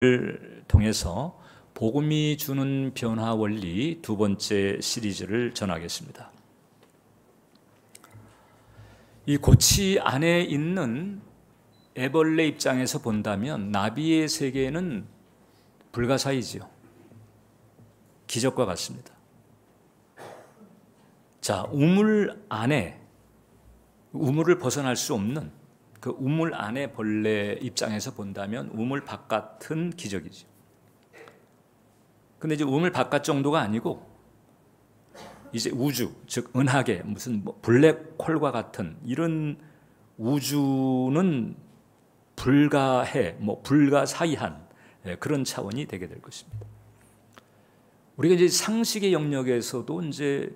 를 통해서 복음이 주는 변화 원리 두 번째 시리즈를 전하겠습니다. 이 고치 안에 있는 애벌레 입장에서 본다면 나비의 세계는 불가사의지요. 기적과 같습니다. 자, 우물 안에 우물을 벗어날 수 없는 그 우물 안의 벌레 입장에서 본다면 우물 바깥은 기적이죠. 근데 이제 우물 바깥 정도가 아니고 이제 우주, 즉 은하계, 무슨 블랙홀과 같은 이런 우주는 불가해, 불가사의한 그런 차원이 되게 될 것입니다. 우리가 이제 상식의 영역에서도 이제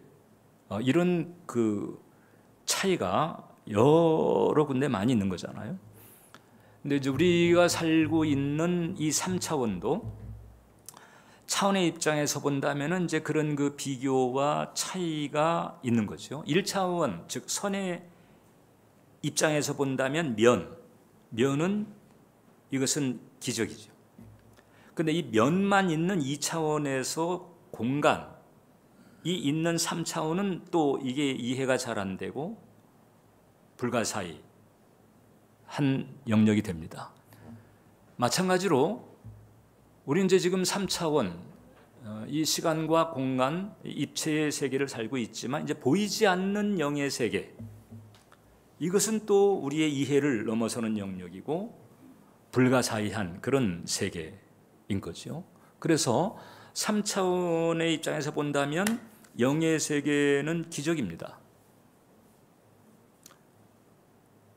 이런 그 차이가 여러 군데 많이 있는 거잖아요. 근데 이제 우리가 살고 있는 이 3차원도 차원의 입장에서 본다면은 이제 그런 그 비교와 차이가 있는 거죠. 1차원, 즉 선의 입장에서 본다면 면은 이것은 기적이죠. 근데 이 면만 있는 2차원에서 공간이 있는 3차원은 또 이게 이해가 잘 안 되고 불가사의 한 영역이 됩니다. 마찬가지로 우리는 이제 지금 3차원 이 시간과 공간 입체의 세계를 살고 있지만 이제 보이지 않는 영의 세계, 이것은 또 우리의 이해를 넘어서는 영역이고 불가사의한 그런 세계인 거죠. 그래서 3차원의 입장에서 본다면 영의 세계는 기적입니다.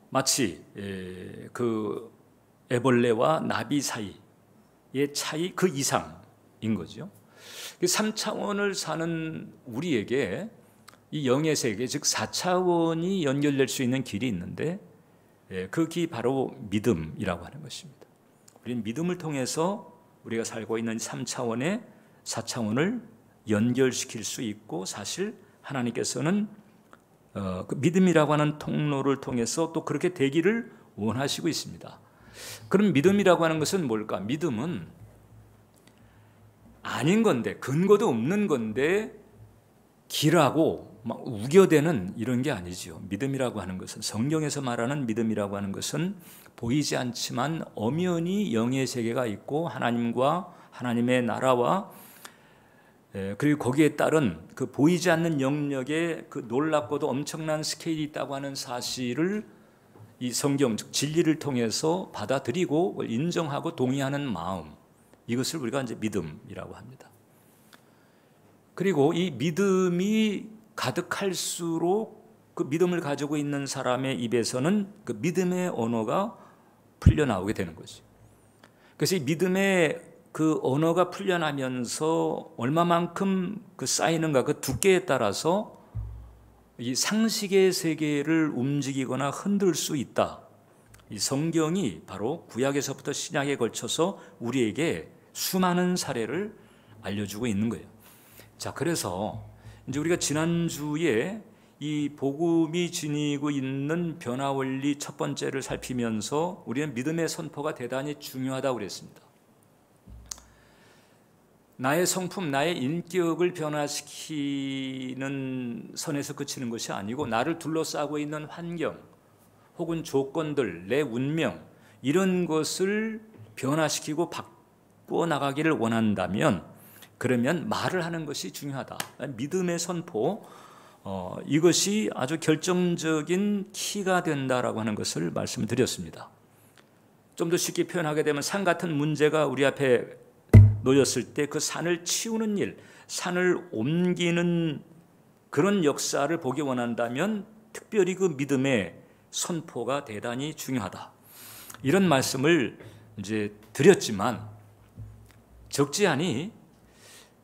마치 그 애벌레와 나비 사이의 차이 그 이상인 거죠. 3차원을 사는 우리에게 이 영의 세계, 즉 4차원이 연결될 수 있는 길이 있는데 그 길이 바로 믿음이라고 하는 것입니다. 우리는 믿음을 통해서 우리가 살고 있는 3차원의 4차원을 연결시킬 수 있고, 사실 하나님께서는 그 믿음이라고 하는 통로를 통해서 또 그렇게 되기를 원하시고 있습니다. 그럼 믿음이라고 하는 것은 뭘까? 믿음은 아닌 건데, 근거도 없는 건데 길하고 막 우겨대는 이런 게 아니지요. 믿음이라고 하는 것은, 성경에서 말하는 믿음이라고 하는 것은 보이지 않지만 엄연히 영의 세계가 있고 하나님과 하나님의 나라와 그리고 거기에 따른 그 보이지 않는 영역에 그 놀랍고도 엄청난 스케일이 있다고 하는 사실을 이 성경, 즉 진리를 통해서 받아들이고 인정하고 동의하는 마음, 이것을 우리가 이제 믿음이라고 합니다. 그리고 이 믿음이 가득할수록 그 믿음을 가지고 있는 사람의 입에서는 그 믿음의 언어가 풀려나오게 되는 거죠. 그래서 이 믿음의 그 언어가 풀려나면서 얼마만큼 그 쌓이는가, 그 두께에 따라서 이 상식의 세계를 움직이거나 흔들 수 있다. 이 성경이 바로 구약에서부터 신약에 걸쳐서 우리에게 수많은 사례를 알려주고 있는 거예요. 자, 그래서 이제 우리가 지난주에 이 복음이 지니고 있는 변화 원리 첫 번째를 살피면서 우리는 믿음의 선포가 대단히 중요하다고 그랬습니다. 나의 성품, 나의 인격을 변화시키는 선에서 그치는 것이 아니고 나를 둘러싸고 있는 환경 혹은 조건들, 내 운명, 이런 것을 변화시키고 바꾸어 나가기를 원한다면 그러면 말을 하는 것이 중요하다. 믿음의 선포, 이것이 아주 결정적인 키가 된다라고 하는 것을 말씀드렸습니다. 좀 더 쉽게 표현하게 되면 산 같은 문제가 우리 앞에 놓였을 때 그 산을 치우는 일, 산을 옮기는 그런 역사를 보기 원한다면 특별히 그 믿음의 선포가 대단히 중요하다. 이런 말씀을 이제 드렸지만 적지 않이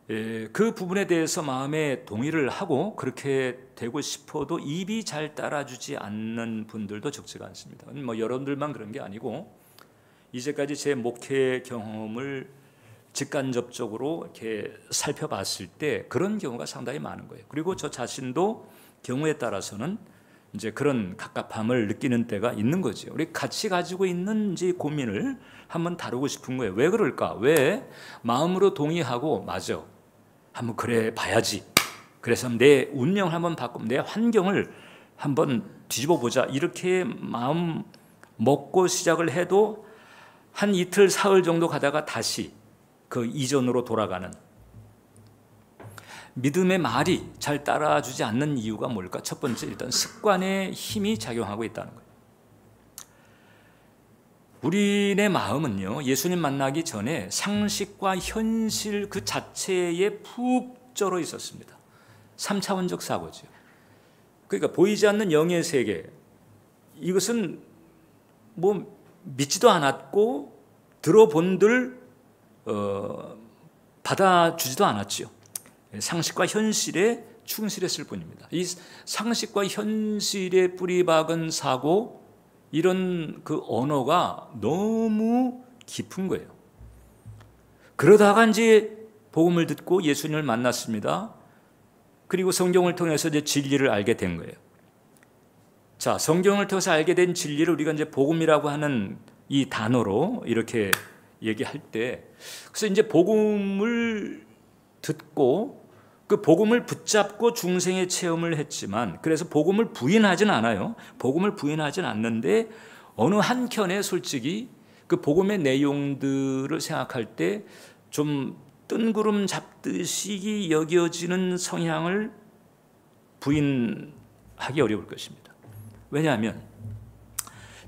그 부분에 대해서 마음에 동의를 하고 그렇게 되고 싶어도 입이 잘 따라주지 않는 분들도 적지가 않습니다. 여러분들만 그런 게 아니고 이제까지 제 목회 경험을 직간접적으로 이렇게 살펴봤을 때 그런 경우가 상당히 많은 거예요. 그리고 저 자신도 경우에 따라서는 이제 그런 갑갑함을 느끼는 때가 있는 거죠. 우리 같이 가지고 있는 이제 고민을 한번 다루고 싶은 거예요. 왜 그럴까? 왜 마음으로 동의하고 맞아, 한번 그래 봐야지, 그래서 내 운명을 한번 바꾸면 내 환경을 한번 뒤집어 보자, 이렇게 마음 먹고 시작을 해도 한 이틀 사흘 정도 가다가 다시 그 이전으로 돌아가는, 믿음의 말이 잘 따라주지 않는 이유가 뭘까? 첫 번째, 일단 습관의 힘이 작용하고 있다는 거예요. 우리네 마음은요, 예수님 만나기 전에 상식과 현실 그 자체에 푹 쩔어 있었습니다. 3차원적 사고죠. 그러니까 보이지 않는 영의 세계, 이것은 뭐 믿지도 않았고 들어본들 받아주지도 않았죠. 상식과 현실에 충실했을 뿐입니다. 이 상식과 현실에 뿌리 박은 사고, 이런 그 언어가 너무 깊은 거예요. 그러다가 이제 복음을 듣고 예수님을 만났습니다. 그리고 성경을 통해서 이제 진리를 알게 된 거예요. 자, 성경을 통해서 알게 된 진리를 우리가 이제 복음이라고 하는 이 단어로 이렇게 얘기할 때, 그래서 이제 복음을 듣고 그 복음을 붙잡고 중생의 체험을 했지만, 그래서 복음을 부인하진 않아요. 복음을 부인하진 않는데 어느 한켠에 솔직히 그 복음의 내용들을 생각할 때 좀 뜬구름 잡듯이 여겨지는 성향을 부인하기 어려울 것입니다. 왜냐하면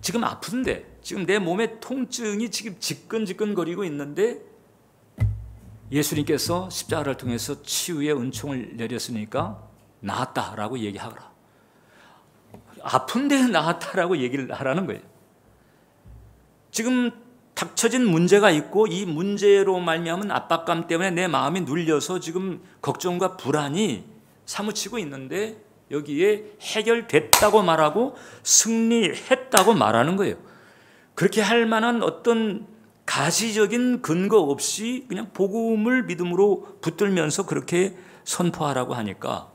지금 아픈데, 지금 내 몸의 통증이 지금 지끈지끈거리고 있는데 예수님께서 십자가를 통해서 치유의 은총을 내렸으니까 나았다라고 얘기하거라. 아픈데 나았다라고 얘기를 하라는 거예요. 지금 닥쳐진 문제가 있고 이 문제로 말미암은 압박감 때문에 내 마음이 눌려서 지금 걱정과 불안이 사무치고 있는데 여기에 해결됐다고 말하고 승리했다고 말하는 거예요. 그렇게 할 만한 어떤 가시적인 근거 없이 그냥 복음을 믿음으로 붙들면서 그렇게 선포하라고 하니까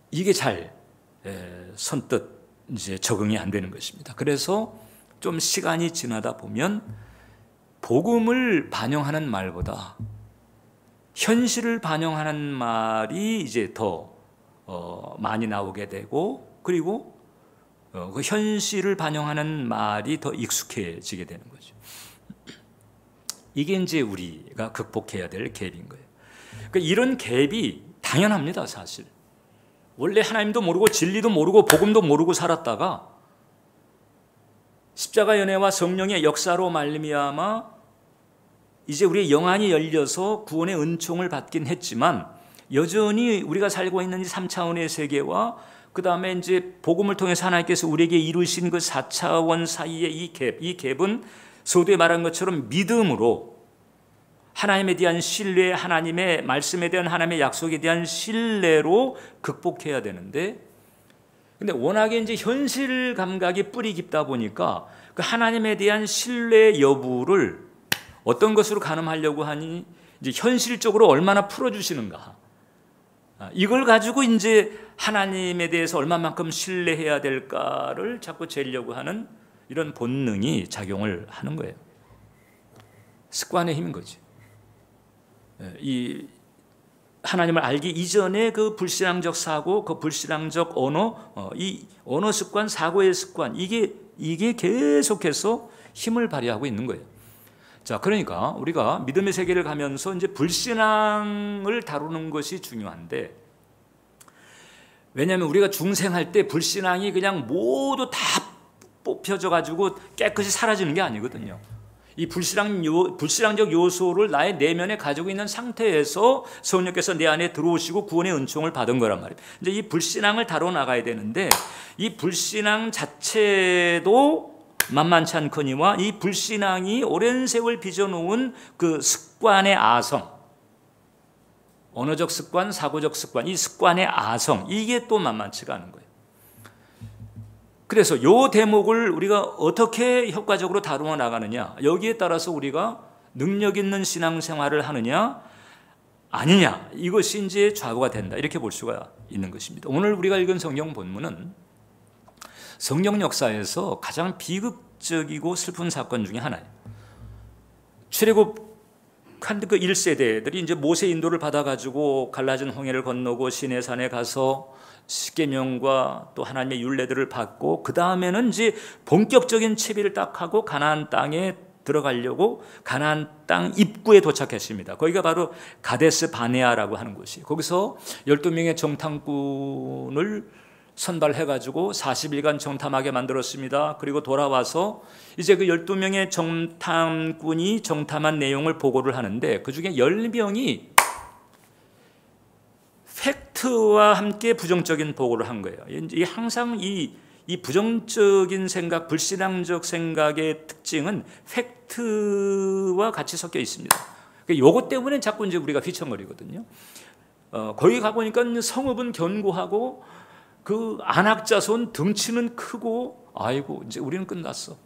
이게 잘 선뜻 이제 적응이 안 되는 것입니다. 그래서 좀 시간이 지나다 보면 복음을 반영하는 말보다 현실을 반영하는 말이 이제 더 많이 나오게 되고, 그리고 그 현실을 반영하는 말이 더 익숙해지게 되는 거죠. 이게 이제 우리가 극복해야 될 갭인 거예요. 그러니까 이런 갭이 당연합니다, 사실. 원래 하나님도 모르고 진리도 모르고 복음도 모르고 살았다가 십자가 연회와 성령의 역사로 말미암아 이제 우리의 영안이 열려서 구원의 은총을 받긴 했지만, 여전히 우리가 살고 있는 이 3차원의 세계와 그 다음에 이제 복음을 통해서 하나님께서 우리에게 이루신 그 4차원 사이의 이 갭은 서두에 말한 것처럼 믿음으로 하나님에 대한 신뢰, 하나님의 말씀에 대한 하나님의 약속에 대한 신뢰로 극복해야 되는데, 근데 워낙에 이제 현실 감각이 뿌리 깊다 보니까 그 하나님에 대한 신뢰 여부를 어떤 것으로 가늠하려고 하니 이제 현실적으로 얼마나 풀어주시는가, 이걸 가지고 이제 하나님에 대해서 얼마만큼 신뢰해야 될까를 자꾸 재려고 하는 이런 본능이 작용을 하는 거예요. 습관의 힘인 거지. 이 하나님을 알기 이전에 그 불신앙적 사고, 그 불신앙적 언어, 이 언어 습관, 사고의 습관, 이게 계속해서 힘을 발휘하고 있는 거예요. 자, 그러니까 우리가 믿음의 세계를 가면서 이제 불신앙을 다루는 것이 중요한데, 왜냐하면 우리가 중생할 때 불신앙이 그냥 모두 다 뽑혀져 가지고 깨끗이 사라지는 게 아니거든요. 이 불신앙적 요소를 나의 내면에 가지고 있는 상태에서 성령께서 내 안에 들어오시고 구원의 은총을 받은 거란 말이에요. 이제 이 불신앙을 다뤄 나가야 되는데, 이 불신앙 자체도 만만치 않거니와 이 불신앙이 오랜 세월 빚어놓은 그 습관의 아성, 언어적 습관, 사고적 습관, 이 습관의 아성, 이게 또 만만치가 않은 거예요. 그래서 이 대목을 우리가 어떻게 효과적으로 다루어 나가느냐, 여기에 따라서 우리가 능력 있는 신앙생활을 하느냐 아니냐, 이것이 이제 좌우가 된다, 이렇게 볼 수가 있는 것입니다. 오늘 우리가 읽은 성경 본문은 성경 역사에서 가장 비극적이고 슬픈 사건 중에 하나예요. 출애굽 한 그 1세대들이 이제 모세 인도를 받아가지고 갈라진 홍해를 건너고 시내산에 가서 십계명과 또 하나님의 율례들을 받고 그 다음에는 이제 본격적인 채비를 딱 하고 가나안 땅에 들어가려고 가나안 땅 입구에 도착했습니다. 거기가 바로 가데스 바네아라고 하는 곳이. 거기서 12명의 정탐꾼을 선발해가지고 40일간 정탐하게 만들었습니다. 그리고 돌아와서 이제 그 12명의 정탐꾼이 정탐한 내용을 보고를 하는데 그 중에 10명이 팩트와 함께 부정적인 보고를 한 거예요. 항상 이 부정적인 생각, 불신앙적 생각의 특징은 팩트와 같이 섞여 있습니다. 요것 때문에 자꾸 이제 우리가 휘청거리거든요. 거기 가보니까 성읍은 견고하고 그 안악자손 덩치는 크고 아이고 이제 우리는 끝났어.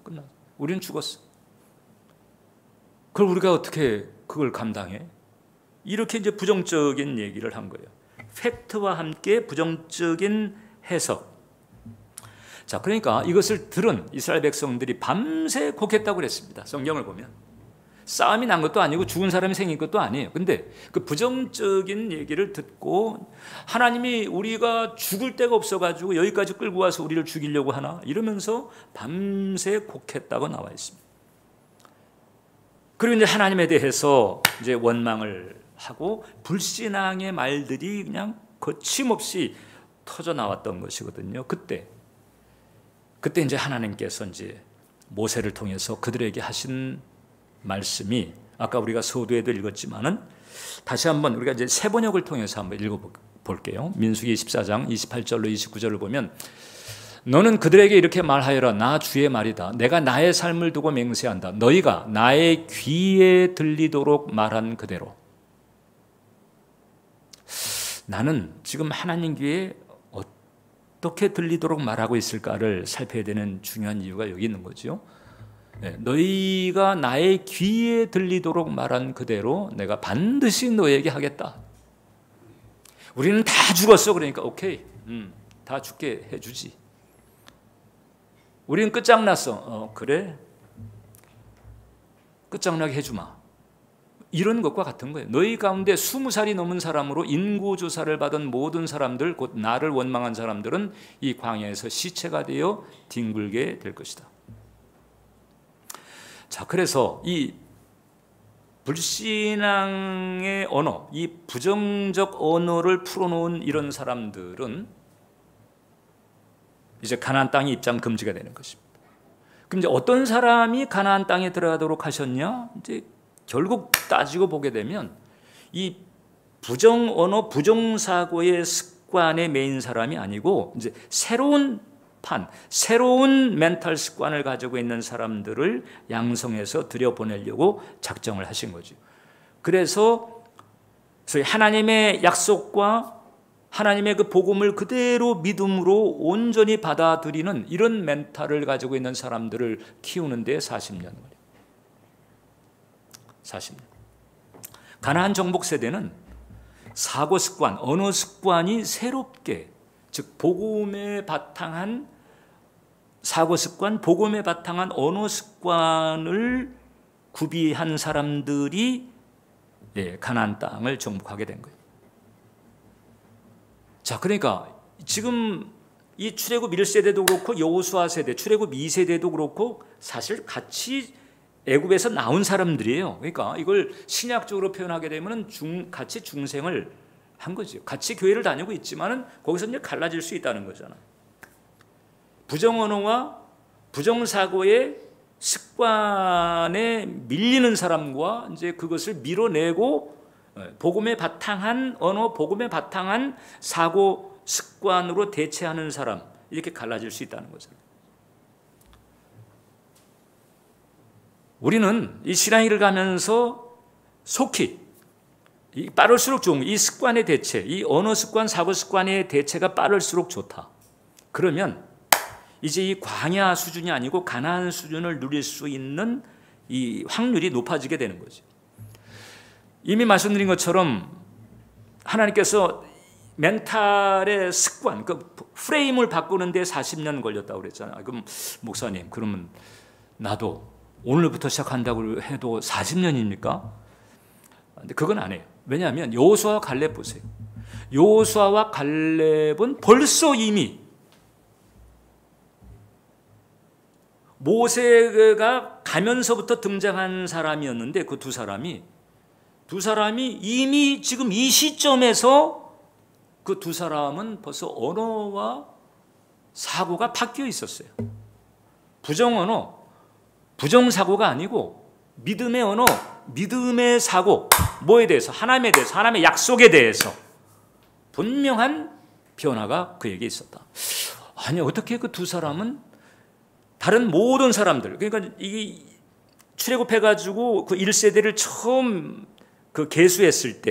우리는 죽었어. 그걸 우리가 어떻게 그걸 감당해? 이렇게 이제 부정적인 얘기를 한 거예요. 팩트와 함께 부정적인 해석. 자, 그러니까 이것을 들은 이스라엘 백성들이 밤새 곡했다고 그랬습니다. 성경을 보면. 싸움이 난 것도 아니고 죽은 사람이 생긴 것도 아니에요. 근데 그 부정적인 얘기를 듣고 하나님이 우리가 죽을 데가 없어가지고 여기까지 끌고 와서 우리를 죽이려고 하나? 이러면서 밤새 곡했다고 나와 있습니다. 그리고 이제 하나님에 대해서 이제 원망을 하고 불신앙의 말들이 그냥 거침없이 터져 나왔던 것이거든요. 그때 이제 하나님께서 이제 모세를 통해서 그들에게 하신 말씀이 아까 우리가 서두에도 읽었지만은 다시 한번 우리가 이제 세 번역을 통해서 한번 읽어볼게요. 민수기 14장 28절로 29절을 보면 너는 그들에게 이렇게 말하여라. 나 주의 말이다. 내가 나의 삶을 두고 맹세한다. 너희가 나의 귀에 들리도록 말한 그대로. 나는 지금 하나님 귀에 어떻게 들리도록 말하고 있을까를 살펴야 되는 중요한 이유가 여기 있는 거죠. 너희가 나의 귀에 들리도록 말한 그대로 내가 반드시 너에게 하겠다. 우리는 다 죽었어. 그러니까 오케이, 다 죽게 해주지. 우리는 끝장났어. 그래, 끝장나게 해주마. 이런 것과 같은 거예요. 너희 가운데 20살이 넘은 사람으로 인구조사를 받은 모든 사람들, 곧 나를 원망한 사람들은 이 광야에서 시체가 되어 뒹굴게 될 것이다. 자, 그래서 이 불신앙의 언어, 이 부정적 언어를 풀어놓은 이런 사람들은 이제 가나안 땅에 입장 금지가 되는 것입니다. 그럼 이제 어떤 사람이 가나안 땅에 들어가도록 하셨냐? 이제 결국 따지고 보게 되면 이 부정 언어, 부정 사고의 습관에 매인 사람이 아니고 이제 새로운 멘탈 습관을 가지고 있는 사람들을 양성해서 들여보내려고 작정을 하신 거죠. 그래서 소위 하나님의 약속과 하나님의 그 복음을 그대로 믿음으로 온전히 받아들이는 이런 멘탈을 가지고 있는 사람들을 키우는 데 40년 걸려요. 40년. 가나안 정복 세대는 사고 습관, 언어 습관이 새롭게, 즉 복음에 바탕한 사고 습관, 복음에 바탕한 언어 습관을 구비한 사람들이 가나안 땅을 정복하게 된 거예요. 자, 그러니까 지금 이 출애굽 1세대도 그렇고 여호수아 세대, 출애굽 2세대도 그렇고 사실 같이 애굽에서 나온 사람들이에요. 그러니까 이걸 신약적으로 표현하게 되면 같이 중생을 한 거죠. 같이 교회를 다니고 있지만은 거기서 이제 갈라질 수 있다는 거잖아. 부정 언어와 부정 사고의 습관에 밀리는 사람과 이제 그것을 밀어내고 복음에 바탕한 언어, 복음에 바탕한 사고 습관으로 대체하는 사람, 이렇게 갈라질 수 있다는 거잖아요. 우리는 이 신앙일을 가면서 속히 빠를수록 좋은 이 습관의 대체, 이 언어 습관, 사고 습관의 대체가 빠를수록 좋다. 그러면 이제 이 광야 수준이 아니고 가나안 수준을 누릴 수 있는 이 확률이 높아지게 되는 거죠. 이미 말씀드린 것처럼 하나님께서 멘탈의 습관, 그 프레임을 바꾸는데 40년 걸렸다고 그랬잖아요. 그럼 목사님, 그러면 나도 오늘부터 시작한다고 해도 40년입니까? 근데 그건 아니에요. 왜냐하면 여호수아와 갈렙 보세요. 여호수아와 갈렙은 벌써 이미 모세가 가면서부터 등장한 사람이었는데 그 두 사람이 이미 지금 이 시점에서 그 두 사람은 벌써 언어와 사고가 바뀌어 있었어요. 부정언어, 부정사고가 아니고 믿음의 언어, 믿음의 사고, 뭐에 대해서? 하나님에 대해서, 하나님의 약속에 대해서 분명한 변화가 그에게 있었다. 아니, 어떻게 그 두 사람은 다른 모든 사람들, 그러니까 이 출애굽해가지고 그 1세대를 처음 그 계수했을 때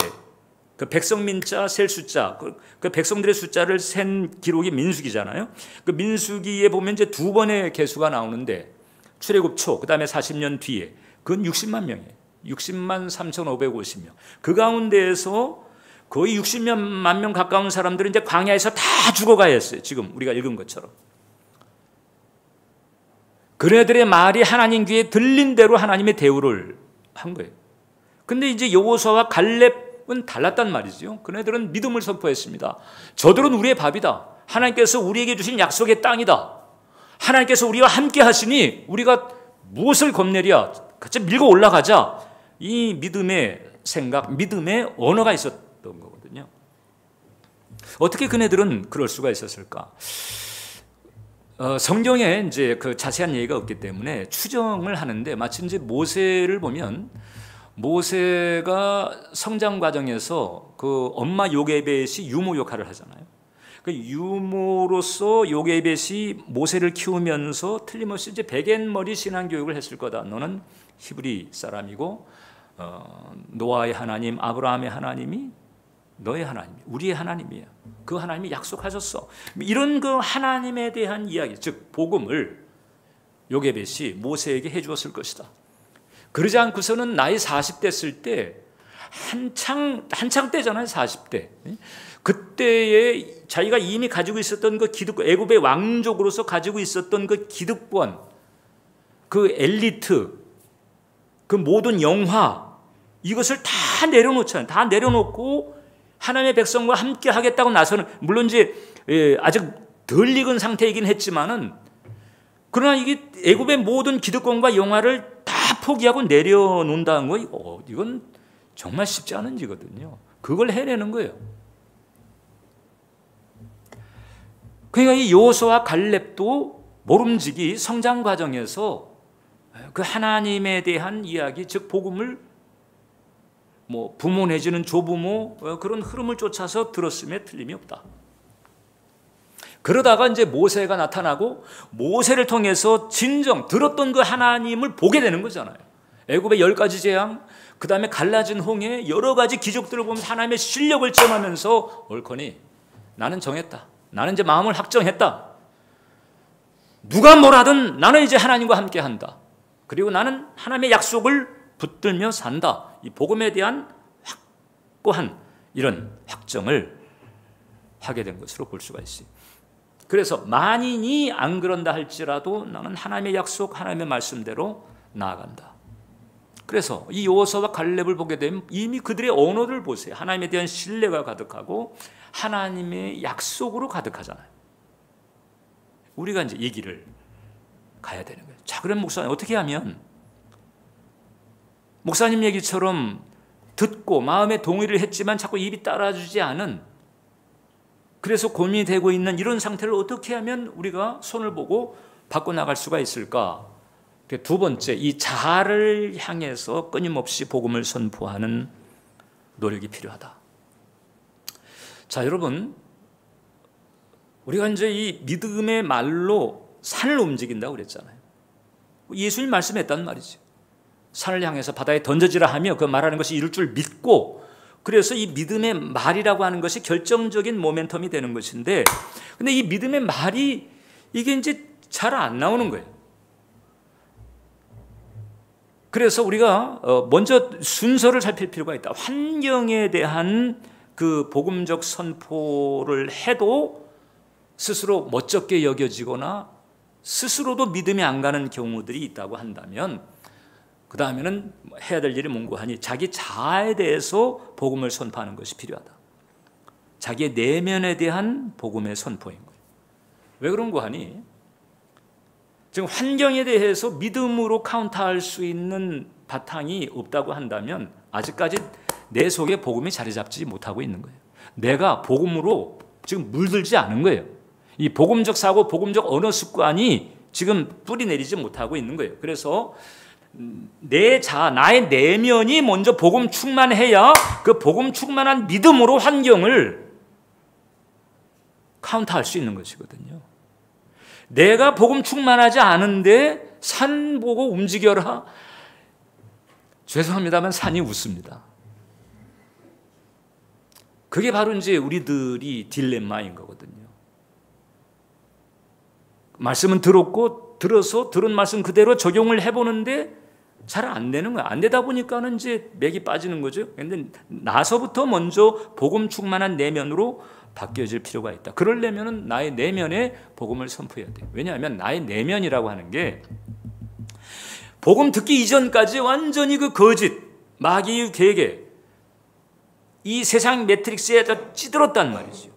그 백성민자 셀 숫자, 그 백성들의 숫자를 센 기록이 민수기잖아요. 그 민수기에 보면 이제 두 번의 계수가 나오는데 출애굽 초, 그 다음에 40년 뒤에 그건 60만 명이에요. 60만 3,550명. 그 가운데에서 거의 60만 명 가까운 사람들은 이제 광야에서 다 죽어가야 했어요. 지금 우리가 읽은 것처럼. 그네들의 말이 하나님 귀에 들린 대로 하나님의 대우를 한 거예요. 근데 이제 여호수아와 갈렙은 달랐단 말이죠. 그네들은 믿음을 선포했습니다. 저들은 우리의 밥이다. 하나님께서 우리에게 주신 약속의 땅이다. 하나님께서 우리와 함께 하시니 우리가 무엇을 겁내랴? 같이 밀고 올라가자. 이 믿음의 생각, 믿음의 언어가 있었던 거거든요. 어떻게 그네들은 그럴 수가 있었을까? 성경에 이제 그 자세한 얘기가 없기 때문에 추정을 하는데, 마치 이제 모세를 보면 모세가 성장 과정에서 그 엄마 요게벳이 유모 역할을 하잖아요. 그 유모로서 요게벳이 모세를 키우면서 틀림없이 이제 베갯머리 신앙 교육을 했을 거다. 너는 히브리 사람이고 노아의 하나님, 아브라함의 하나님이 너의 하나님, 우리의 하나님이야. 그 하나님이 약속하셨어. 이런 그 하나님에 대한 이야기, 즉 복음을 요게벳이 모세에게 해주었을 것이다. 그러지 않고서는 나이 40대 쓸 때 한창 때잖아요. 40대. 그때에 자기가 이미 가지고 있었던 그 기득권, 애굽의 왕족으로서 가지고 있었던 그 기득권, 그 엘리트, 그 모든 영화, 이것을 다 내려놓잖아요. 다 내려놓고 하나님의 백성과 함께 하겠다고 나서는, 물론 이제 아직 덜 익은 상태이긴 했지만은, 그러나 이게 애굽의 모든 기득권과 영화를 다 포기하고 내려놓는다는 거, 이건 정말 쉽지 않은 일이거든요. 그걸 해내는 거예요. 그러니까 이 여호수아와 갈렙도 모름지기 성장 과정에서 그 하나님에 대한 이야기, 즉 복음을 뭐 부모 내지는 조부모 그런 흐름을 쫓아서 들었음에 틀림이 없다. 그러다가 이제 모세가 나타나고 모세를 통해서 진정 들었던 그 하나님을 보게 되는 거잖아요. 애굽의 10가지 재앙, 그 다음에 갈라진 홍해, 여러 가지 기적들을 보면서 하나님의 실력을 체험하면서 옳거니 나는 정했다. 나는 이제 마음을 확정했다. 누가 뭐라든 나는 이제 하나님과 함께 한다. 그리고 나는 하나님의 약속을 붙들며 산다. 이 복음에 대한 확고한 이런 확정을 하게 된 것으로 볼 수가 있어요. 그래서 만인이 안 그런다 할지라도 나는 하나님의 약속, 하나님의 말씀대로 나아간다. 그래서 이 여호수아와 갈렙을 보게 되면 이미 그들의 언어를 보세요. 하나님에 대한 신뢰가 가득하고 하나님의 약속으로 가득하잖아요. 우리가 이제 이 길을 가야 되는 거예요. 자, 그럼 목사님 어떻게 하면 목사님 얘기처럼 듣고 마음에 동의를 했지만 자꾸 입이 따라주지 않은, 그래서 고민이 되고 있는 이런 상태를 어떻게 하면 우리가 손을 보고 바꿔나갈 수가 있을까? 두 번째, 이 자아를 향해서 끊임없이 복음을 선포하는 노력이 필요하다. 자, 여러분, 우리가 이제 이 믿음의 말로 산을 움직인다고 그랬잖아요. 예수님 말씀했단 말이죠. 산을 향해서 바다에 던져지라 하며 그 말하는 것이 이룰 줄 믿고, 그래서 이 믿음의 말이라고 하는 것이 결정적인 모멘텀이 되는 것인데, 근데 이 믿음의 말이 이게 이제 잘 안 나오는 거예요. 그래서 우리가 먼저 순서를 살필 필요가 있다. 환경에 대한 그 복음적 선포를 해도 스스로 멋쩍게 여겨지거나 스스로도 믿음이 안 가는 경우들이 있다고 한다면 그 다음에는 해야 될 일이 뭔고하니 자기 자아에 대해서 복음을 선포하는 것이 필요하다. 자기의 내면에 대한 복음의 선포인 거예요. 왜 그런고 하니 지금 환경에 대해서 믿음으로 카운터할 수 있는 바탕이 없다고 한다면 아직까지 내 속에 복음이 자리 잡지 못하고 있는 거예요. 내가 복음으로 지금 물들지 않은 거예요. 이 복음적 사고, 복음적 언어 습관이 지금 뿌리 내리지 못하고 있는 거예요. 그래서 내 자아, 나의 내면이 먼저 복음 충만해야 그 복음 충만한 믿음으로 환경을 카운터할 수 있는 것이거든요. 내가 복음 충만하지 않은데 산 보고 움직여라. 죄송합니다만 산이 웃습니다. 그게 바로 이제 우리들이 딜레마인 거거든요. 말씀은 들었고 들어서 들은 말씀 그대로 적용을 해보는데 잘 안 되는 거야. 안 되다 보니까는 이제 맥이 빠지는 거죠. 그런데 나서부터 먼저 복음 충만한 내면으로 바뀌어질 필요가 있다. 그러려면은 나의 내면에 복음을 선포해야 돼요. 왜냐하면 나의 내면이라고 하는 게 복음 듣기 이전까지 완전히 그 거짓, 마귀의 계계, 이 세상 매트릭스에 찌들었단 말이죠.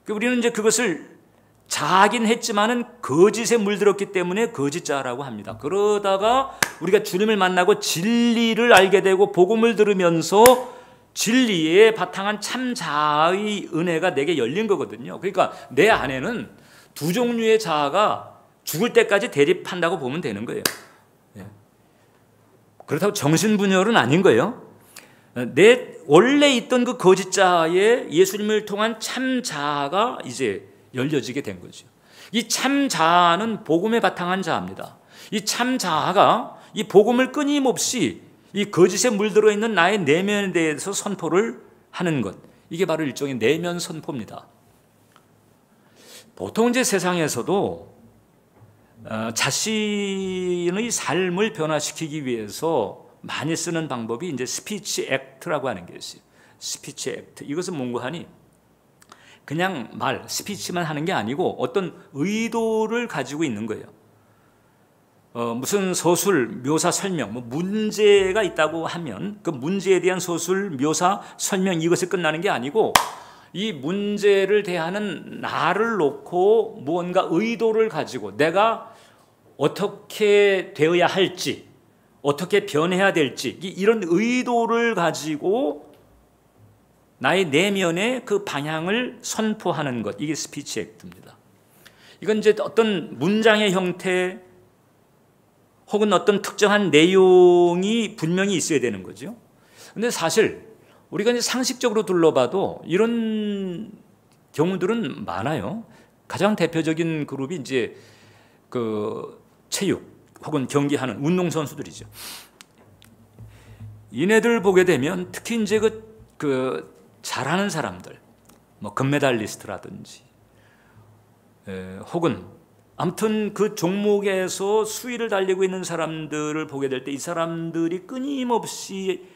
우리는 이제 그것을 자긴 했지만은 거짓에 물들었기 때문에 거짓자라고 합니다. 그러다가 우리가 주님을 만나고 진리를 알게 되고 복음을 들으면서 진리에 바탕한 참 자아의 은혜가 내게 열린 거거든요. 그러니까 내 안에는 두 종류의 자아가 죽을 때까지 대립한다고 보면 되는 거예요. 그렇다고 정신분열은 아닌 거예요. 내 원래 있던 그 거짓자에 예수님을 통한 참 자아가 이제 열려지게 된 거죠. 이 참 자아는 복음에 바탕한 자아입니다. 이 참 자아가 이 복음을 끊임없이 이 거짓에 물들어 있는 나의 내면에 대해서 선포를 하는 것, 이게 바로 일종의 내면 선포입니다. 보통 이제 세상에서도 자신의 삶을 변화시키기 위해서 많이 쓰는 방법이 이제 스피치 액트라고 하는 게 있어요. 스피치 액트. 이것은 뭔가 하니 그냥 말, 스피치만 하는 게 아니고 어떤 의도를 가지고 있는 거예요. 무슨 서술, 묘사, 설명, 뭐 문제가 있다고 하면 그 문제에 대한 서술, 묘사, 설명 이것이 끝나는 게 아니고 이 문제를 대하는 나를 놓고 무언가 의도를 가지고 내가 어떻게 되어야 할지, 어떻게 변해야 될지 이런 의도를 가지고 나의 내면의 그 방향을 선포하는 것, 이게 스피치 액트입니다. 이건 이제 어떤 문장의 형태 혹은 어떤 특정한 내용이 분명히 있어야 되는 거죠. 근데 사실 우리가 이제 상식적으로 둘러봐도 이런 경우들은 많아요. 가장 대표적인 그룹이 이제 그 체육 혹은 경기하는 운동선수들이죠. 이네들 보게 되면 특히 이제 그 잘하는 사람들, 뭐 금메달리스트라든지 혹은 아무튼 그 종목에서 수위를 달리고 있는 사람들을 보게 될 때 이 사람들이 끊임없이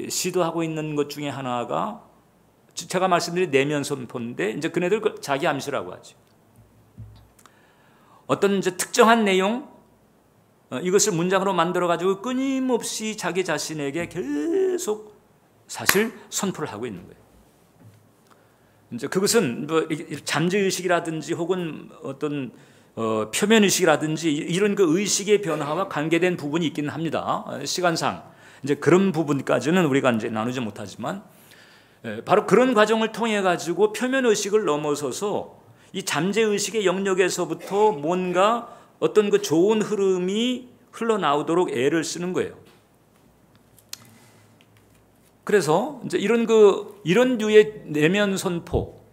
시도하고 있는 것 중에 하나가 제가 말씀드린 내면 선포인데 이제 그네들 자기 암시라고 하죠. 어떤 이제 특정한 내용 이것을 문장으로 만들어 가지고 끊임없이 자기 자신에게 계속 사실 선포를 하고 있는 거예요. 이제 그것은 뭐 잠재의식이라든지 혹은 어떤 표면의식이라든지 이런 그 의식의 변화와 관계된 부분이 있기는 합니다. 시간상 이제 그런 부분까지는 우리가 이제 나누지 못하지만 바로 그런 과정을 통해 가지고 표면의식을 넘어서서 이 잠재의식의 영역에서부터 뭔가 어떤 그 좋은 흐름이 흘러나오도록 애를 쓰는 거예요. 그래서 이제 이런 류의 내면 선포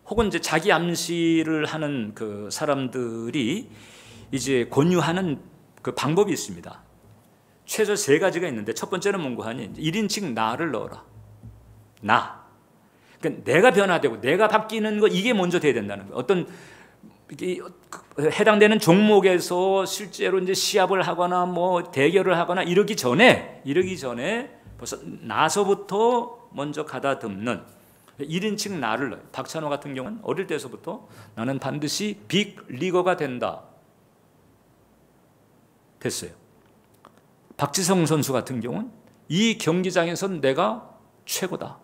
혹은 이제 자기 암시를 하는 그 사람들이 이제 권유하는 그 방법이 있습니다. 최소 3가지가 있는데 첫 번째는 뭔가 하니 1인칭 나를 넣어라. 나. 그러니까 내가 변화되고 내가 바뀌는 거 이게 먼저 돼야 된다는 거예요. 어떤 해당되는 종목에서 실제로 이제 시합을 하거나 뭐 대결을 하거나 이러기 전에 벌써 나서부터 먼저 가다듬는 1인칭 나를 넣어요. 박찬호 같은 경우는 어릴 때서부터 나는 반드시 빅 리거가 된다 됐어요. 박지성 선수 같은 경우는 이 경기장에선 내가 최고다.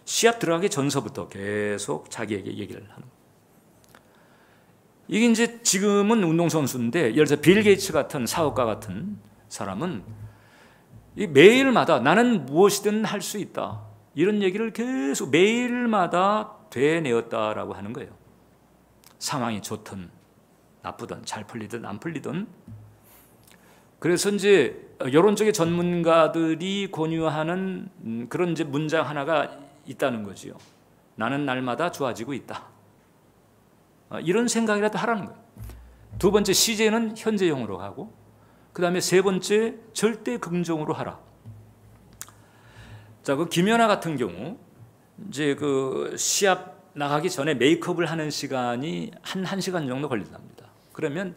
시합 들어가기 전서부터 계속 자기에게 얘기를 하는 거예요. 이게 이제 지금은 운동선수인데 예를 들어 빌 게이츠 같은 사업가 같은 사람은 매일마다 나는 무엇이든 할 수 있다. 이런 얘기를 계속 매일마다 되뇌었다라고 하는 거예요. 상황이 좋든 나쁘든 잘 풀리든 안 풀리든. 그래서 이제 여론 쪽의 전문가들이 권유하는 그런 이제 문장 하나가 있다는 거지요. 나는 날마다 좋아지고 있다. 이런 생각이라도 하라는 거예요. 두 번째, 시제는 현재형으로 가고, 그 다음에 세 번째, 절대 긍정으로 하라. 자, 그 김연아 같은 경우 이제 그 시합 나가기 전에 메이크업을 하는 시간이 한 1시간 정도 걸린답니다. 그러면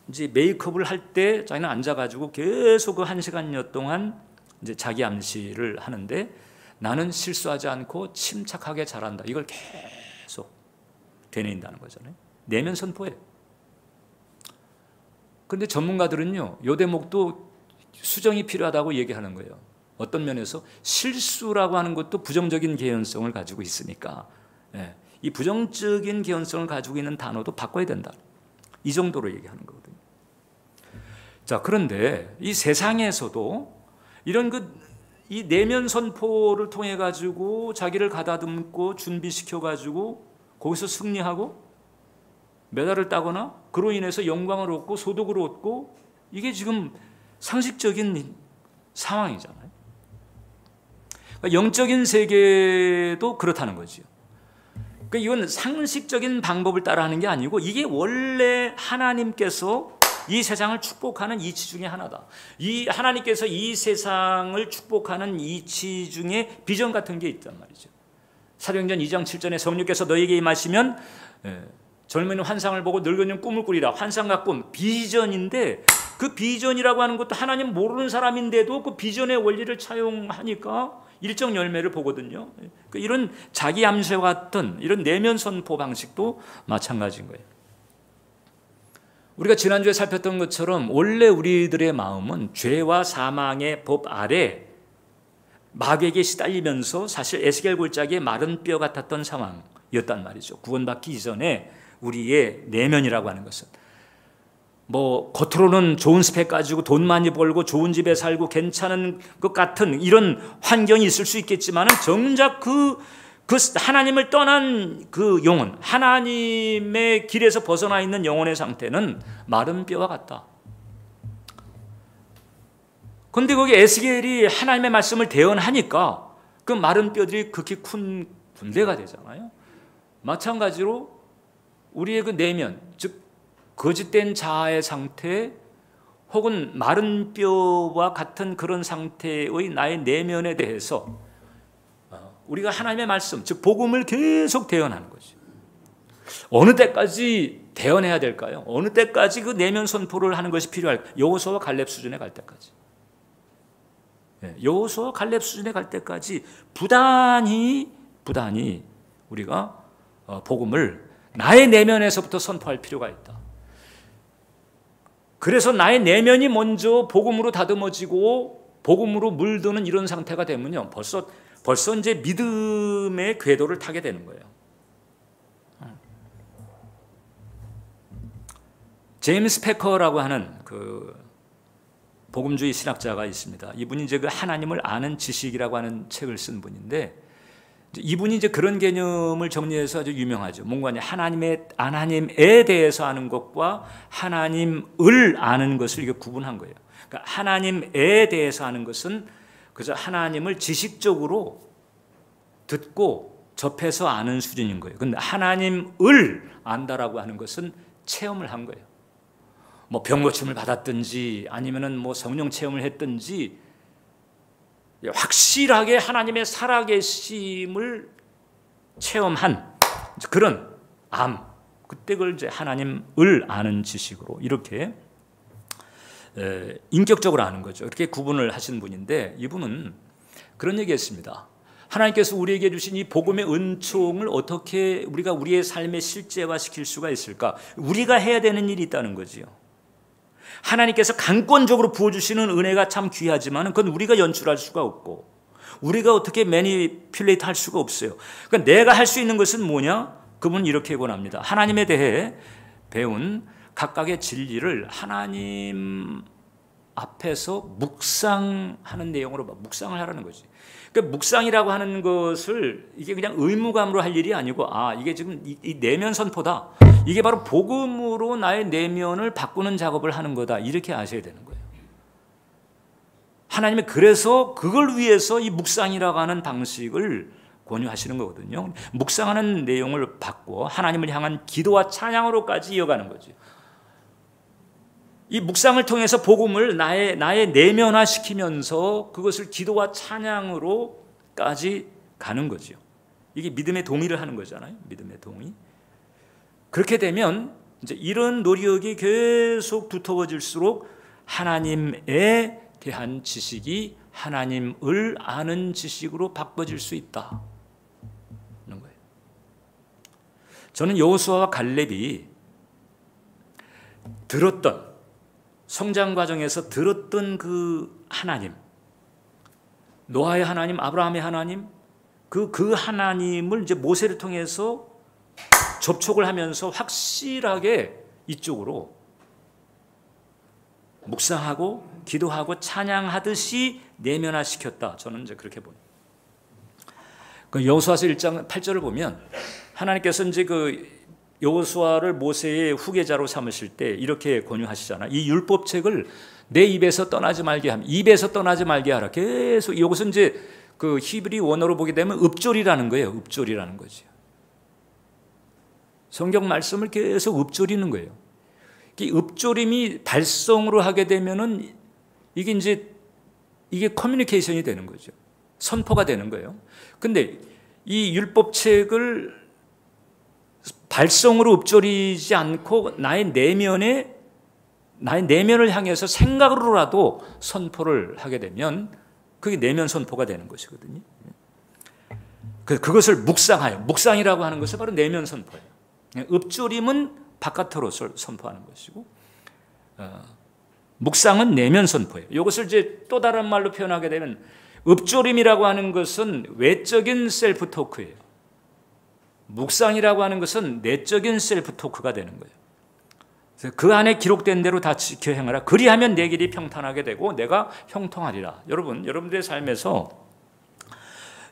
이제 메이크업을 할 때 자기는 앉아가지고 계속 그 1시간여 동안 이제 자기 암시를 하는데 나는 실수하지 않고 침착하게 잘한다. 이걸 계속 되뇌인다는 거잖아요. 내면 선포예요. 그런데 전문가들은요, 이 대목도 수정이 필요하다고 얘기하는 거예요. 어떤 면에서 실수라고 하는 것도 부정적인 개연성을 가지고 있으니까 이 부정적인 개연성을 가지고 있는 단어도 바꿔야 된다. 이 정도로 얘기하는 거거든요. 자, 그런데 이 세상에서도 이런 이 내면 선포를 통해 가지고 자기를 가다듬고 준비시켜 가지고 거기서 승리하고 메달을 따거나 그로 인해서 영광을 얻고 소득을 얻고 이게 지금 상식적인 상황이잖아요. 그러니까 영적인 세계도 그렇다는 거죠. 그러니까 이건 상식적인 방법을 따라하는 게 아니고 이게 원래 하나님께서 이 세상을 축복하는 이치 중에 하나다. 이 하나님께서 이 세상을 축복하는 이치 중에 비전 같은 게 있단 말이죠. 사도행전 2장 7절에 성령께서 너에게 임하시면 젊은 환상을 보고 늙은이는 꿈을 꾸리라. 환상과 꿈, 비전인데 그 비전이라고 하는 것도 하나님 모르는 사람인데도 그 비전의 원리를 차용하니까 일정 열매를 보거든요. 이런 자기 암시와 같은 이런 내면 선포 방식도 마찬가지인 거예요. 우리가 지난주에 살폈던 것처럼 원래 우리들의 마음은 죄와 사망의 법 아래 마귀에게 시달리면서 사실 에스겔 골짜기의 마른 뼈 같았던 상황이었단 말이죠. 구원받기 이전에 우리의 내면이라고 하는 것은 뭐 겉으로는 좋은 스펙 가지고 돈 많이 벌고 좋은 집에 살고 괜찮은 것 같은 이런 환경이 있을 수 있겠지만 정작 그 하나님을 떠난 그 영혼, 하나님의 길에서 벗어나 있는 영혼의 상태는 마른 뼈와 같다. 그런데 거기 에스겔이 하나님의 말씀을 대언하니까 그 마른 뼈들이 극히 큰 군대가 되잖아요. 마찬가지로 우리의 그 내면, 즉 거짓된 자아의 상태 혹은 마른 뼈와 같은 그런 상태의 나의 내면에 대해서 우리가 하나님의 말씀, 즉 복음을 계속 대언하는 거죠. 어느 때까지 대언해야 될까요? 어느 때까지 그 내면 선포를 하는 것이 필요할까요? 여호수아와 갈렙 수준에 갈 때까지. 여호수아와 갈렙 수준에 갈 때까지 부단히 우리가 복음을 나의 내면에서부터 선포할 필요가 있다. 그래서 나의 내면이 먼저 복음으로 다듬어지고 복음으로 물드는 이런 상태가 되면요, 벌써 이제 믿음의 궤도를 타게 되는 거예요. 제임스 패커라고 하는 그 복음주의 신학자가 있습니다. 이분이 이제 그 하나님을 아는 지식이라고 하는 책을 쓴 분인데, 이분이 이제 그런 개념을 정리해서 아주 유명하죠. 뭔가 하나님에 대해서 아는 것과 하나님을 아는 것을 이게 구분한 거예요. 그러니까 하나님에 대해서 아는 것은 그저 하나님을 지식적으로 듣고 접해서 아는 수준인 거예요. 그런데 하나님을 안다라고 하는 것은 체험을 한 거예요. 뭐 병고침을 받았든지 아니면은 뭐 성령 체험을 했든지 확실하게 하나님의 살아계심을 체험한 그런 그때 그걸 이제 하나님을 아는 지식으로 이렇게 인격적으로 아는 거죠. 이렇게 구분을 하신 분인데, 이분은 그런 얘기했습니다. 하나님께서 우리에게 주신 이 복음의 은총을 어떻게 우리가 우리의 삶에 실제화시킬 수가 있을까? 우리가 해야 되는 일이 있다는 거지요. 하나님께서 강권적으로 부어주시는 은혜가 참 귀하지만 그건 우리가 연출할 수가 없고 우리가 어떻게 매니플레이트 할 수가 없어요. 그러니까 내가 할 수 있는 것은 뭐냐? 그분은 이렇게 권합니다. 하나님에 대해 배운 각각의 진리를 하나님 앞에서 묵상하는 내용으로 묵상을 하라는 거지. 그러니까 묵상이라고 하는 것을 이게 그냥 의무감으로 할 일이 아니고 이게 지금 이 내면 선포다. 이게 바로 복음으로 나의 내면을 바꾸는 작업을 하는 거다. 이렇게 아셔야 되는 거예요. 하나님이 그래서 그걸 위해서 이 묵상이라고 하는 방식을 권유하시는 거거든요. 묵상하는 내용을 바꿔 하나님을 향한 기도와 찬양으로까지 이어가는 거죠. 이 묵상을 통해서 복음을 나의 내면화시키면서 그것을 기도와 찬양으로까지 가는 거죠. 이게 믿음의 동의를 하는 거잖아요. 믿음의 동의. 그렇게 되면 이제 이런 노력이 계속 두터워질수록 하나님에 대한 지식이 하나님을 아는 지식으로 바꿔질 수 있다는 거예요. 저는 여호수아와 갈렙이 들었던 성장 과정에서 들었던 그 하나님, 노아의 하나님, 아브라함의 하나님, 그 하나님을 이제 모세를 통해서 접촉을 하면서 확실하게 이쪽으로 묵상하고 기도하고 찬양하듯이 내면화시켰다. 저는 이제 그렇게 봅니다. 그 여호수아서 1장 8절을 보면 하나님께서 이제 그 여호수아를 모세의 후계자로 삼으실 때 이렇게 권유하시잖아. 이 율법책을 내 입에서 떠나지 말게 하면 입에서 떠나지 말게 하라. 계속 이것은 이제 그 히브리 원어로 보게 되면 읍조리라는 거예요. 읍조리라는 거죠. 성경 말씀을 계속 읍조리는 거예요. 이 읍조림이 발성으로 하게 되면은 이게 커뮤니케이션이 되는 거죠. 선포가 되는 거예요. 근데 이 율법책을 발성으로 읊조리지 않고 나의 내면을 향해서 생각으로라도 선포를 하게 되면 그게 내면 선포가 되는 것이거든요. 그것을 묵상이라고 하는 것은 바로 내면 선포예요. 읊조림은 바깥으로 선포하는 것이고 묵상은 내면 선포예요. 이것을 이제 또 다른 말로 표현하게 되면 읊조림이라고 하는 것은 외적인 셀프 토크예요. 묵상이라고 하는 것은 내적인 셀프 토크가 되는 거예요. 그래서 그 안에 기록된 대로 다 지켜 행하라. 그리하면 내 길이 평탄하게 되고 내가 형통하리라. 여러분들의 삶에서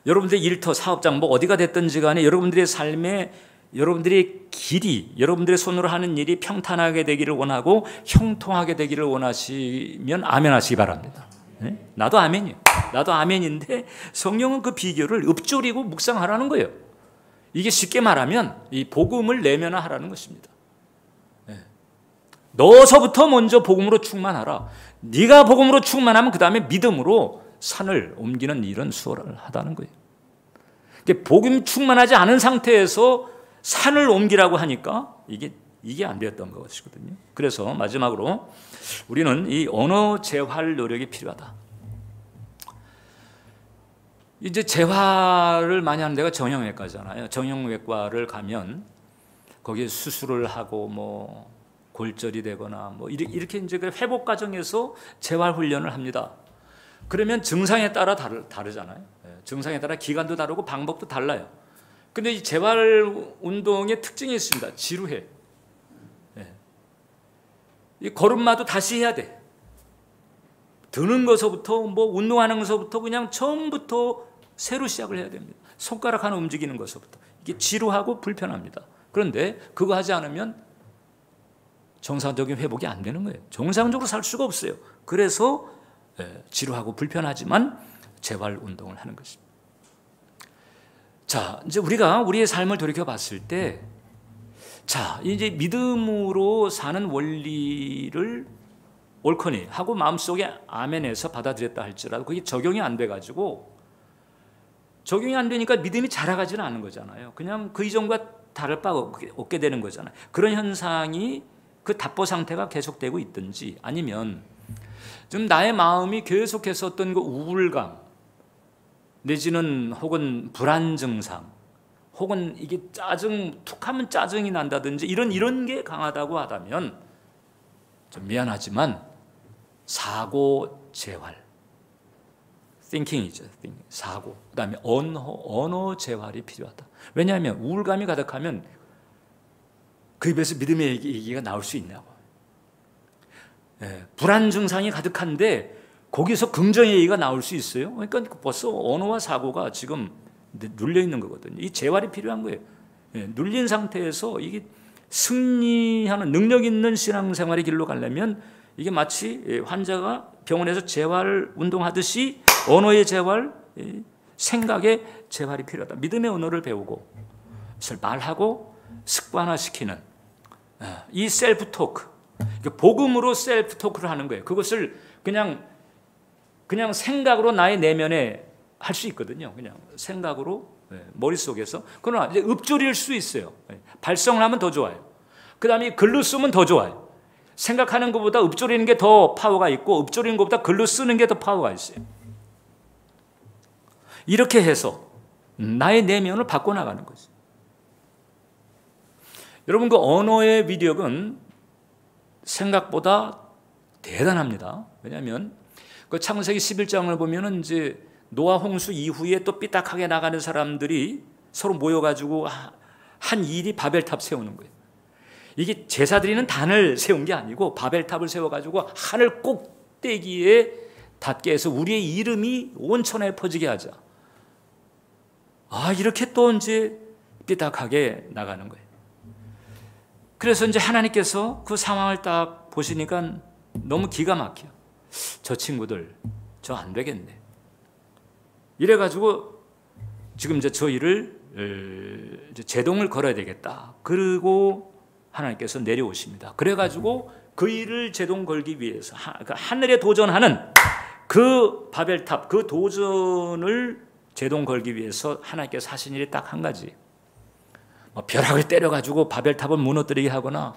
여러분들의 일터, 사업장 뭐 어디가 됐든지 간에 여러분들의 삶에 여러분들의 길이, 여러분들의 손으로 하는 일이 평탄하게 되기를 원하고 형통하게 되기를 원하시면 아멘 하시기 바랍니다. 네? 나도 아멘이에요. 나도 아멘인데 성령은 그 비결을 읊조리고 묵상하라는 거예요. 이게 쉽게 말하면 이 복음을 내면화하라는 것입니다. 네. 너서부터 먼저 복음으로 충만하라. 네가 복음으로 충만하면 그 다음에 믿음으로 산을 옮기는 일은 수월하다는 거예요. 복음 충만하지 않은 상태에서 산을 옮기라고 하니까 이게 안 되었던 것이거든요. 그래서 마지막으로 우리는 이 언어 재활 노력이 필요하다. 이제 재활을 많이 하는 데가 정형외과잖아요. 정형외과를 가면 거기에 수술을 하고 뭐 골절이 되거나 뭐 이렇게 이제 그 회복 과정에서 재활 훈련을 합니다. 그러면 증상에 따라 다르잖아요. 증상에 따라 기간도 다르고 방법도 달라요. 근데 이 재활 운동의 특징이 있습니다. 지루해. 이 걸음마도 다시 해야 돼. 드는 것서부터 뭐 운동하는 것서부터 그냥 처음부터 새로 시작을 해야 됩니다. 손가락 하나 움직이는 것서부터. 이게 지루하고 불편합니다. 그런데 그거 하지 않으면 정상적인 회복이 안 되는 거예요. 정상적으로 살 수가 없어요. 그래서 지루하고 불편하지만 재활 운동을 하는 것입니다. 자, 이제 우리가 우리의 삶을 돌이켜 봤을 때, 자, 이제 믿음으로 사는 원리를 옳거니 하고 마음속에 아멘해서 받아들였다 할지라도 그게 적용이 안 돼가지고 적용이 안 되니까 믿음이 자라가지는 않은 거잖아요. 그냥 그 이전과 다를 바 없게 되는 거잖아요. 그런 현상이 그 답보 상태가 계속되고 있든지 아니면 좀 나의 마음이 계속해서 어떤 그 우울감, 내지는 혹은 불안 증상, 혹은 이게 툭하면 짜증이 난다든지 이런 게 강하다고 하다면 좀 미안하지만 사고 재활, thinking이죠. 사고. 그다음에 언어 재활이 필요하다. 왜냐하면 우울감이 가득하면 그 입에서 믿음의 얘기가 나올 수 있냐고. 불안 증상이 가득한데 거기서 긍정의 얘기가 나올 수 있어요? 그러니까 벌써 언어와 사고가 지금 눌려 있는 거거든요. 이 재활이 필요한 거예요. 눌린 상태에서 이게 승리하는 능력 있는 신앙생활의 길로 가려면 이게 마치 환자가 병원에서 재활 운동하듯이 언어의 재활, 생각의 재활이 필요하다. 믿음의 언어를 배우고 그것을 말하고 습관화시키는 이 셀프 토크, 복음으로 셀프 토크를 하는 거예요. 그것을 그냥 생각으로 나의 내면에 할 수 있거든요. 그냥 생각으로 머릿속에서. 그러나 이제 읊조릴 수 있어요. 발성을 하면 더 좋아요. 그 다음에 글로 쓰면 더 좋아요. 생각하는 것보다 읊조리는 게 더 파워가 있고 읊조리는 것보다 글로 쓰는 게 더 파워가 있어요. 이렇게 해서 나의 내면을 바꿔나가는 거죠. 여러분, 그 언어의 위력은 생각보다 대단합니다. 왜냐하면 그 창세기 11장을 보면은 이제 노아 홍수 이후에 또 삐딱하게 나가는 사람들이 서로 모여가지고 한 일이 바벨탑 세우는 거예요. 이게 제사 드리는 단을 세운 게 아니고 바벨탑을 세워가지고 하늘 꼭대기에 닿게 해서 우리의 이름이 온 천하에 퍼지게 하자. 이렇게 또 이제 삐딱하게 나가는 거예요. 그래서 이제 하나님께서 그 상황을 딱 보시니까 너무 기가 막혀. 저 친구들, 저 안 되겠네. 이래가지고 지금 이제 저 일을 제동을 걸어야 되겠다. 그리고 하나님께서 내려오십니다. 그래가지고 그 일을 제동 걸기 위해서 하늘에 도전하는 그 바벨탑, 그 도전을 제동 걸기 위해서 하나님께서 하신 일이 딱 한 가지. 벼락을 때려가지고 바벨탑을 무너뜨리게 하거나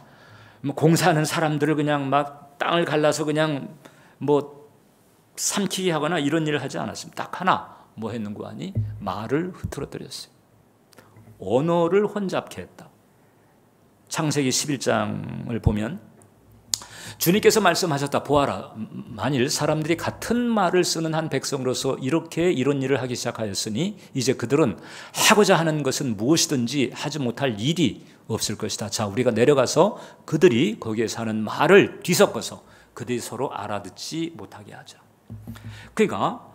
공사하는 사람들을 그냥 막 땅을 갈라서 그냥 삼키게 하거나 이런 일을 하지 않았습니다. 딱 하나 뭐 했는고 하니 말을 흐트러뜨렸어요. 언어를 혼잡케 했다. 창세기 11장을 보면 주님께서 말씀하셨다. 보아라, 만일 사람들이 같은 말을 쓰는 한 백성으로서 이런 일을 하기 시작하였으니 이제 그들은 하고자 하는 것은 무엇이든지 하지 못할 일이 없을 것이다. 자, 우리가 내려가서 그들이 거기에 사는 말을 뒤섞어서 그들이 서로 알아듣지 못하게 하자. 그러니까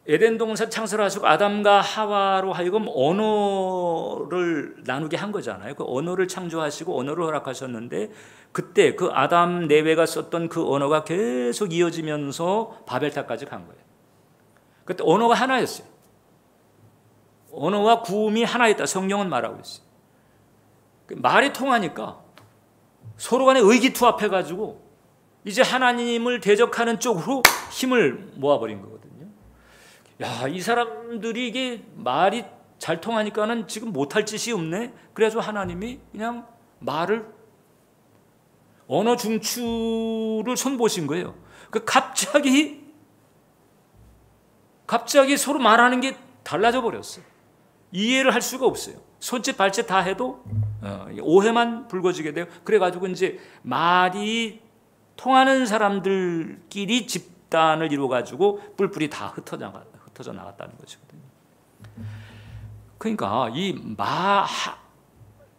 에덴 동산 창설하시고 아담과 하와로 하여금 언어를 나누게 한 거잖아요. 그 언어를 창조하시고 언어를 허락하셨는데 그때 그 아담 내외가 썼던 그 언어가 계속 이어지면서 바벨탑까지 간 거예요. 그때 언어가 하나였어요. 언어와 구음이 하나였다. 성경은 말하고 있어요. 말이 통하니까 서로 간에 의기투합해가지고 이제 하나님을 대적하는 쪽으로 힘을 모아버린 거거든요. 이 사람들이 이게 말이 잘 통하니까는 지금 못할 짓이 없네. 그래서 하나님이 그냥 언어 중추를 손보신 거예요. 갑자기 서로 말하는 게 달라져 버렸어요. 이해를 할 수가 없어요. 손짓 발짓 다 해도 오해만 불거지게 돼요. 그래가지고 이제 말이 통하는 사람들끼리 집단을 이루어가지고 뿔뿔이 다 흩어져 나갔다는 것이거든요. 그러니까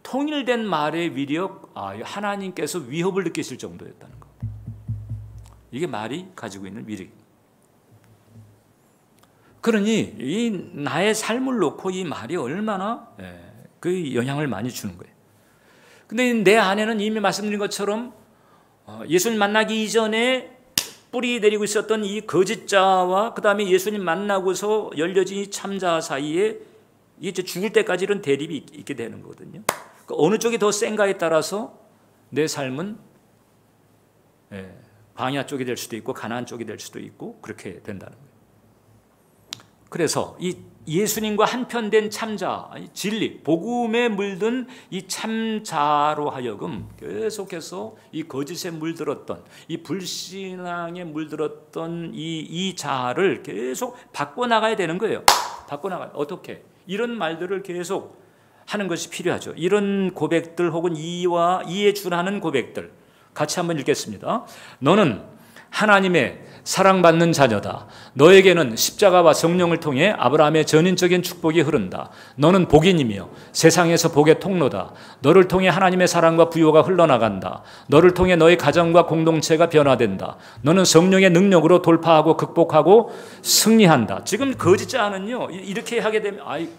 통일된 말의 위력, 하나님께서 위협을 느끼실 정도였다는 것. 이게 말이 가지고 있는 위력입니다. 그러니 이 나의 삶을 놓고 이 말이 얼마나 그 영향을 많이 주는 거예요. 근데 내 안에는 이미 말씀드린 것처럼 예수님 만나기 이전에 뿌리 내리고 있었던 이 거짓자와 그 다음에 예수님 만나고서 열려진 이 참자 사이에 이제 죽을 때까지 이런 대립이 있게 되는 거거든요. 어느 쪽이 더 센가에 따라서 내 삶은 광야 쪽이 될 수도 있고 가나안 쪽이 될 수도 있고 그렇게 된다는 거예요. 그래서 이 예수님과 한편된 참자, 진리, 복음에 물든 이 참자로 하여금 계속해서 이 거짓에 물들었던, 이 불신앙에 물들었던 이 자아를 계속 바꿔나가야 되는 거예요. 바꿔나가야. 어떻게? 이런 말들을 계속 하는 것이 필요하죠. 이런 고백들 혹은 이에 준하는 고백들 같이 한번 읽겠습니다. 너는 하나님의 사랑받는 자녀다. 너에게는 십자가와 성령을 통해 아브라함의 전인적인 축복이 흐른다. 너는 복인이며 세상에서 복의 통로다. 너를 통해 하나님의 사랑과 부요가 흘러나간다. 너를 통해 너의 가정과 공동체가 변화된다. 너는 성령의 능력으로 돌파하고 극복하고 승리한다. 지금 거짓자는요, 이렇게 하게 되면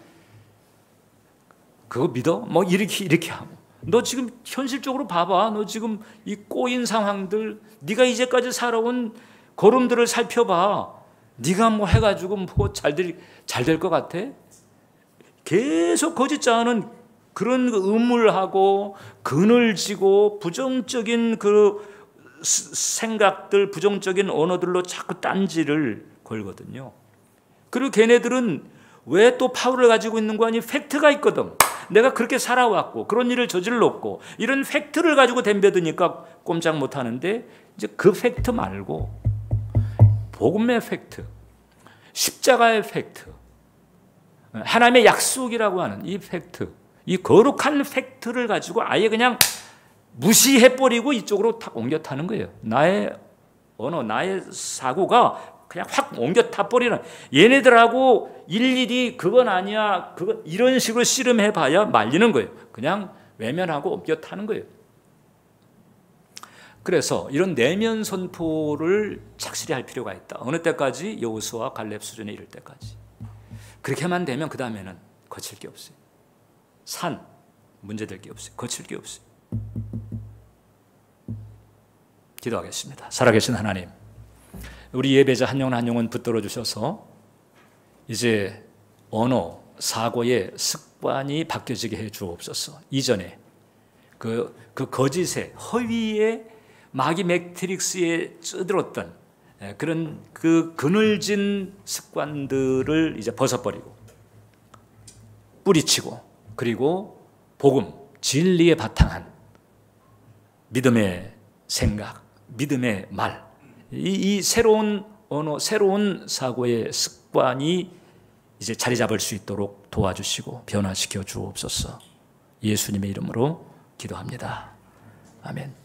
그거 믿어? 뭐 이렇게 하고. 너 지금 현실적으로 봐봐. 너 지금 이 꼬인 상황들, 네가 이제까지 살아온 걸음들을 살펴봐. 네가 뭐 해가지고 뭐 잘 될 것 같아? 계속 거짓자는 그런 음울하고 그늘지고 부정적인 그 생각들, 부정적인 언어들로 자꾸 딴지를 걸거든요. 그리고 걔네들은 왜 또 파워를 가지고 있는 거 아니? 팩트가 있거든. 내가 그렇게 살아왔고 그런 일을 저질렀고 이런 팩트를 가지고 덤벼드니까 꼼짝 못하는데, 이제 그 팩트 말고 복음의 팩트, 십자가의 팩트, 하나님의 약속이라고 하는 이 팩트, 이 거룩한 팩트를 가지고 아예 그냥 무시해버리고 이쪽으로 탁 옮겨 타는 거예요. 나의 언어, 나의 사고가 그냥 확 옮겨 타버리는, 얘네들하고 일일이 그건 아니야, 그건 이런 식으로 씨름해봐야 말리는 거예요. 그냥 외면하고 옮겨 타는 거예요. 그래서 이런 내면 선포를 착실히 할 필요가 있다. 어느 때까지? 여호수아 갈렙 수준에 이를 때까지. 그렇게만 되면 그 다음에는 거칠 게 없어요. 문제될 게 없어요. 거칠 게 없어요. 기도하겠습니다. 살아계신 하나님, 우리 예배자 한 영혼 한 영혼 붙들어 주셔서 이제 언어, 사고의 습관이 바뀌어지게 해 주옵소서. 이전에 그 거짓의 허위의 마귀 매트릭스에 찌들었던 그런 그 그늘진 습관들을 이제 벗어버리고 뿌리치고, 그리고 복음, 진리에 바탕한 믿음의 생각, 믿음의 말, 이 새로운 언어, 새로운 사고의 습관이 이제 자리 잡을 수 있도록 도와주시고 변화시켜 주옵소서. 예수님의 이름으로 기도합니다. 아멘.